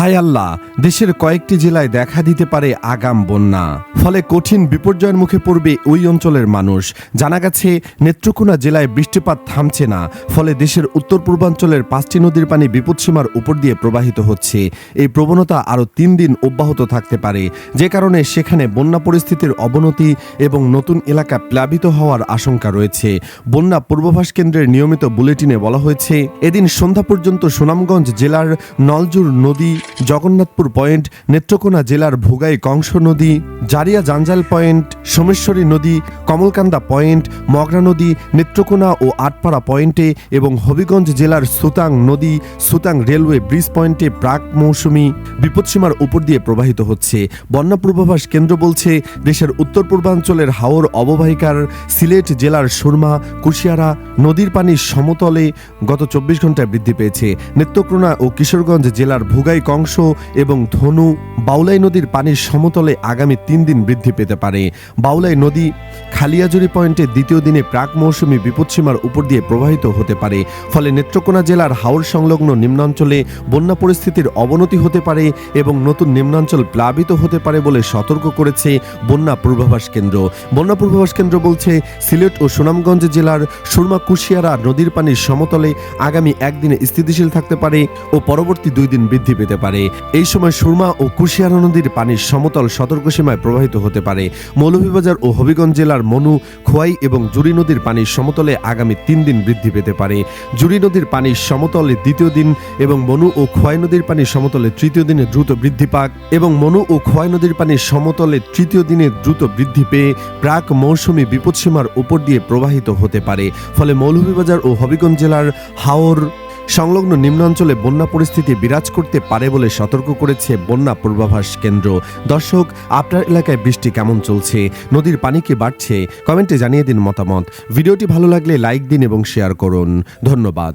হায় আল্লাহ, দেশের কয়েকটি জেলায় দেখা দিতে পারে আগাম বন্যা, ফলে কঠিন বিপর্যয়ের মুখে পড়বে ওই অঞ্চলের মানুষ। জানা গেছে, নেত্রকোনা জেলায় বৃষ্টিপাত থামছে না, ফলে দেশের উত্তর পূর্বাঞ্চলের 5টি নদীর পানি বিপদসীমার উপর দিয়ে প্রবাহিত হচ্ছে। এই প্রবণতা আরও 3 দিন অব্যাহত থাকতে পারে, যে কারণে সেখানে বন্যা পরিস্থিতির অবনতি এবং নতুন এলাকা প্লাবিত হওয়ার আশঙ্কা রয়েছে। বন্যা পূর্বাভাস কেন্দ্রের নিয়মিত বুলেটিনে বলা হয়েছে, এদিন সন্ধ্যা পর্যন্ত সুনামগঞ্জ জেলার নলজুর নদী, জগন্নাথপুর পয়েন্ট, নেত্রকোনা জেলার ভোগাই কংস নদী, জারিয়া জাঞ্জাল পয়েন্ট, সোমেশ্বরী নদী, কমলকান্দা পয়েন্ট, মগরা নদী, নেত্রকোনা ও আটপাড়া পয়েন্টে এবং হবিগঞ্জ জেলার সুতাং নদী, সুতাং রেলওয়ে ব্রিজ পয়েন্টে প্রাক মৌসুমি বিপদসীমার উপর দিয়ে প্রবাহিত হচ্ছে। বন্যা পূর্বাভাস কেন্দ্র বলছে, দেশের উত্তর পূর্বাঞ্চলের হাওর অববাহিকার সিলেট জেলার সুরমা, কুশিয়ারা নদীর পানি সমতলে গত 24 ঘন্টায় বৃদ্ধি পেয়েছে। নেত্রকোনা ও কিশোরগঞ্জ জেলার ভোগাই কংস এবং ধনু, বাউলাই নদীর পানির সমতলে আগামী 3 দিন বৃদ্ধি পেতে পারে। বাউলাই নদী খালিয়াজুরি পয়েন্টে দ্বিতীয় দিনে প্রাক মৌসুমি বিপদসীমার উপর দিয়ে প্রবাহিত হতে পারে, ফলে নেত্রকোনা জেলার হাওর সংলগ্ন নিম্নাঞ্চলে বন্যা পরিস্থিতির অবনতি হতে পারে এবং নতুন নিম্নাঞ্চল প্লাবিত হতে পারে বলে সতর্ক করেছে বন্যা পূর্বাভাস কেন্দ্র। বন্যা পূর্বাভাস কেন্দ্র বলছে, সিলেট ও সুনামগঞ্জ জেলার সুরমা কুশিয়ারা নদীর পানির সমতলে আগামী 1 দিনে স্থিতিশীল থাকতে পারে ও পরবর্তী 2 দিন বৃদ্ধি পেতে পারে। এই সময় সুরমা ও কুশিয়ারা নদীর পানির সমতল সতর্কসীমায় প্রবাহিত হতে পারে। মৌলভীবাজার ও হবিগঞ্জ জেলার মনু, খোয়াই এবং জুড়ি নদীর পানির সমতলে আগামী 3 দিন বৃদ্ধি পেতে পারে। জুড়ি নদীর পানির সমতলে দ্বিতীয় দিন এবং মনু ও খোয়াই নদীর পানির সমতলে তৃতীয় দিনে দ্রুত বৃদ্ধি পাক এবং মনু ও খোয়াই নদীর পানির সমতলে তৃতীয় দিনে দ্রুত বৃদ্ধি পেয়ে প্রাক মৌসুমি বিপদসীমার উপর দিয়ে প্রবাহিত হতে পারে। ফলে মৌলভীবাজার ও হবিগঞ্জ জেলার হাওর সংলগ্ন নিম্নাঞ্চলে বন্যা পরিস্থিতি বিরাজ করতে পারে বলে সতর্ক করেছে বন্যা পূর্বাভাস কেন্দ্র। দর্শক, আপনার এলাকায় বৃষ্টি কেমন চলছে? নদীর পানি কি বাড়ছে? কমেন্টে জানিয়ে দিন মতামত। ভিডিওটি ভালো লাগলে লাইক দিন এবং শেয়ার করুন। ধন্যবাদ।